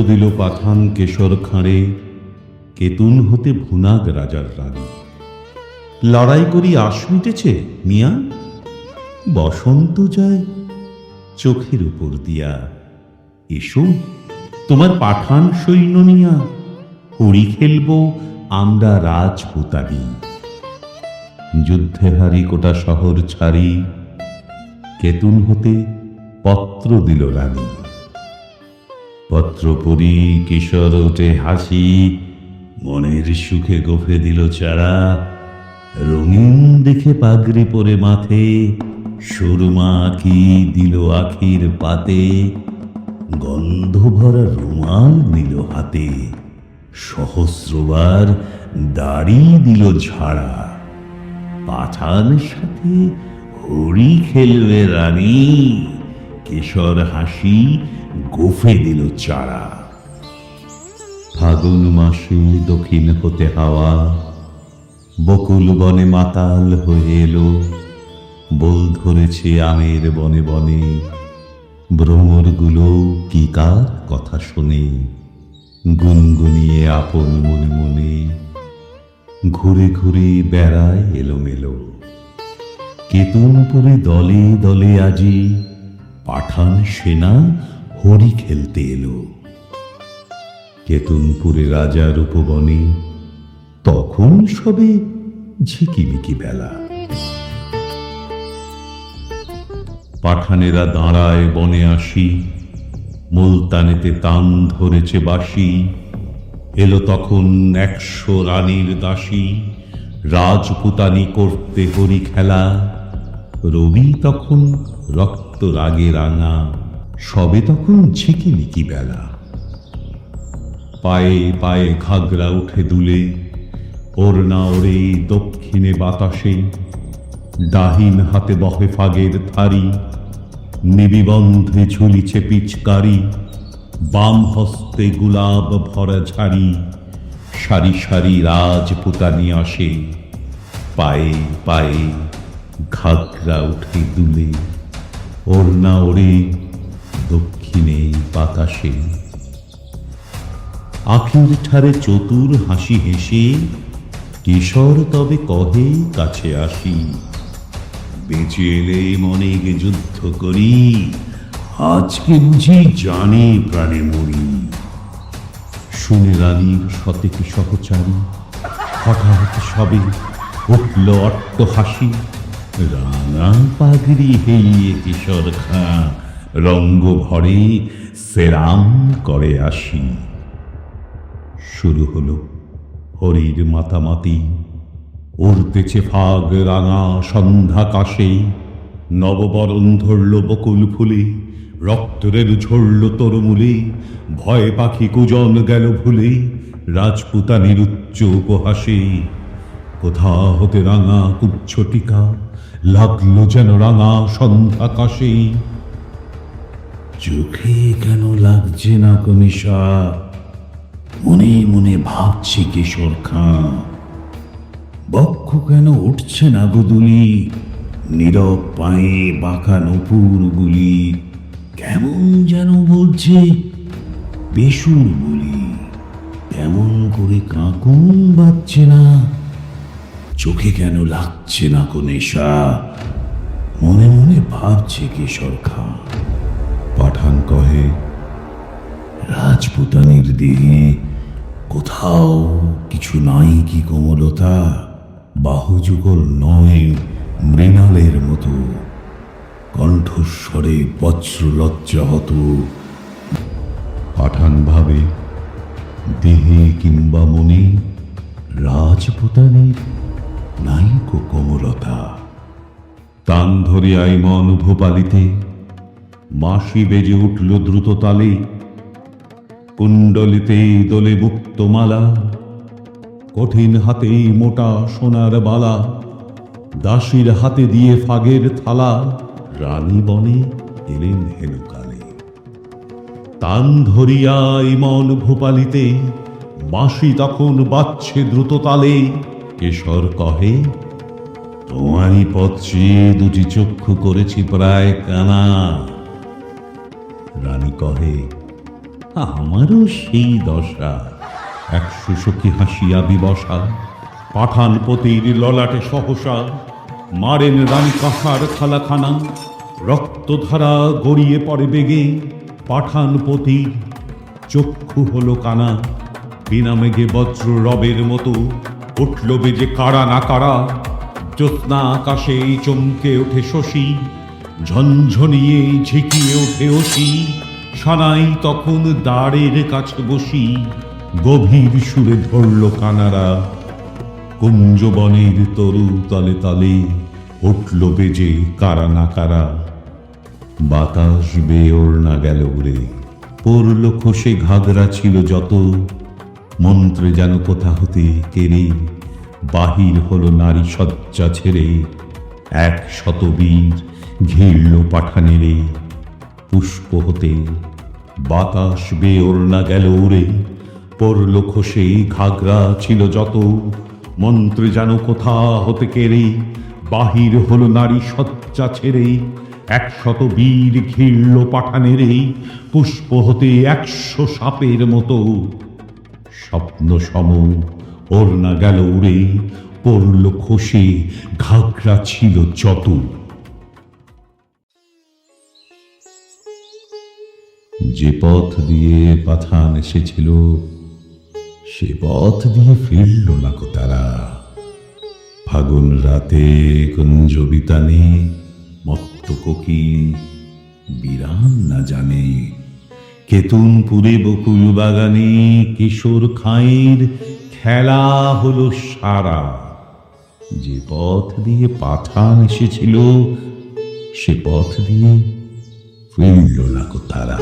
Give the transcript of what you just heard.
দিল পাঠান কেশর খাঁড়ে, কেতুন হতে ভুনাগ রাজার রানী। লড়াই করি আশ মিটেছে মিয়া, বসন্ত যায় চোখের উপর দিয়া। এসো তোমার পাঠান সৈন্য নিয়া, হরি খেলব আমরা রাজপুতানি। যুদ্ধে হারি কোটা শহর ছাড়ি, কেতুন হতে পত্র দিল রানী। পত্র পড়ি কিশোর ওঠে হাসি, মনের সুখে গোফে দিল চারা। রঙিন দেখে পাগড়ি পরে মাথে, সুরমা আঁকি দিল আখির পাতে। গন্ধ ভরা রুমাল নিল হাতে, সহস্রবার দাড়ি দিল ঝাড়া। পাঠানের সাথে হরি খেলবে রানী, কেশর হাসি গোফে দিল চারা। ফাগুন মাসে দক্ষিণ হতে হাওয়া, বকুল বনে মাতাল হয়ে এলো। বল ধরেছে আমের বনে বনে, ভ্রমরগুলো কি কার কথা শোনে। গুনগুনিয়ে আপন মনে মনে, ঘুরে ঘুরে বেড়ায় এলোমেলো। কেতুনপুরে দলে দলে আজি, পাঠান সেনা হরি খেলতে এলো। কেতুনপুরে রাজার উপবনে, তখন সবে ঝিকিমিকি বেলা। পাঠানেরা দাঁড়ায় বনে আসি, মুলতানেতে তান ধরেছে বাঁশি। এলো তখন 100 রানীর দাসী, রাজপুতানি করতে হরি খেলা। রবি তখন রক্ত রাগে রাঙা, সবে তখন ঝিকিমিকি বেলা। পায়ে পায়ে ঘাগরা উঠে দুলে, ওড়না ওড়ে দক্ষিণে বাতাসে। ডাহিন হাতে বহে ফাগের থারি, নিবিবন্ধে ঝুলিছে পিচকারি। বাম হস্তে গুলাব ভরা ঝাড়ি, সারি সারি রাজপুতানি আসে। পায়ে পায়ে ঘাগরা উঠে দুলে, ওড়না ওড়ে দক্ষিণে বাতাসে। আখির ঠারে চতুর হাসি হেসে, কিশোর তবে কহে কাছে আসি। বেঁচে এলে মনে গে যুদ্ধ করি, আজকে বুঝি জানে প্রাণে মরি। শুনে রানীর শতেক সহচারী, হঠাৎ সবে উঠল অট্ট হাসি। রাঙা পাগড়ি হেলিয়ে কিশোর খাঁ, রঙ্গ ভরে সেরাম করে আসি। শুরু হলো হরির মাতামাতি, উড়তেছে ফাগ রাঙা সন্ধ্যাকাশে। নববরণ ধরল বকুল ফুলে, রক্তরের ঝরল তরমূলে। ভয় পাখি কুজন গেল ভুলে, রাজপুতানির উচ্চ উপহাসে। কোথা হতে রাঙা কুচ্ছটিকা, লাগলো যেন রাঙা সন্ধ্যাকাশে। চোখে কেন লাগছে না কনিশা, মনে মনে ভাবছি কিশোর খাঁ। বক্ষ কেন উঠছে না গুদুলি, নীরব পায়ে বাঁকা নপুর গুলি। কেমন যেন বলছে বেসুর বলি, তেমন করে কাঁকুন বাজছে না। চোখে কেন লাগছে না কো নেশা, মনে মনে ভাবছে কিশোর খাঁ। পাঠান কহে, রাজপুতানির দেহে কোথাও কিছু নাই কি কোমলতা। বাহুযুগল নয় মৃণালের মতো, কণ্ঠস্বরে বজ্রলজ্জা হত। পাঠান ভাবে, দেহে কিংবা মনে রাজপুতানির নাই কো কোমলতা। তান ধরে আইমন ভোপালিতে, বাঁশি বেজে উঠল দ্রুত তালে। কুণ্ডলিতে দোলে মুক্তমালা, কঠিন হাতে মোটা সোনার বালা। দাসীর হাতে দিয়ে ফাগের থালা, রানী বনে এলেন হেনুকালে। তান ধরিয়া ইমন ভূপালিতে, বাঁশি তখন বাজছে দ্রুত তালে। কেশর কহে, তোমারই পথ চেয়ে দুটি চক্ষু করেছি প্রায় কানা। রানী কহে, আমারও সেই দশা। 100 সখী হাসিয়া বিবসা, পাঠানপতির ললাটে সহসা মারেন রানী কাহার খালাখানা। রক্তধারা গড়িয়ে পড়ে বেগে, পাঠানপতির চক্ষু হলো কানা। বিনা মেঘে বজ্র রবের মতো উঠল বেজে কারা না কারা। জ্যোৎস্না আকাশে চমকে ওঠে শশী, ঝনঝনিয়ে ঝিকিয়ে ওঠে অসি। সানাই তখন দ্বারের কাছে বসি, গভীর সুরে ধরল কানারা। কুঞ্জবনের তরু তলে তলে উঠল বেজে কারা না কারা। বাতাস বেয়ে ওড়না গেল উড়ে, পড়ল খসে ঘাগরা ছিল যত। মন্ত্রে যেন কোথা হতে কেড়ে বাহির হলো নারী শয্যা ছেড়ে। 100 বীর ঘিরল পাঠানেরে, পুষ্প হতে বাতাস বেয়ে ওড়না গেল উড়ে। পড়ল খসে ঘাগরা ছিল যত। মন্ত্রে যেন কোথা হতে কেড়ে বাহির হলো নারী শয্যা ছেড়ে। 100 বীর ঘিরল পাঠানেরে, পুষ্প হতে 100 সাপের মতো। স্বপ্ন সম ওড়না গেল উড়ে, পড়ল খসে ঘাগরা ছিল যত। যে পথ দিয়ে পাঠান এসেছিল, সে পথ দিয়ে ফিরল না কো তারা। ফাগুন রাতে কুঞ্জ বিতানে, মত্ত কোকিল বিরাম না জানে। কেতুনপুরে বকুল বাগানে কিশোর খাঁয়ের খেলা হলো সারা। যে পথ দিয়ে পাঠান এসেছিল, সে পথ দিয়ে ফিরল না কো তারা।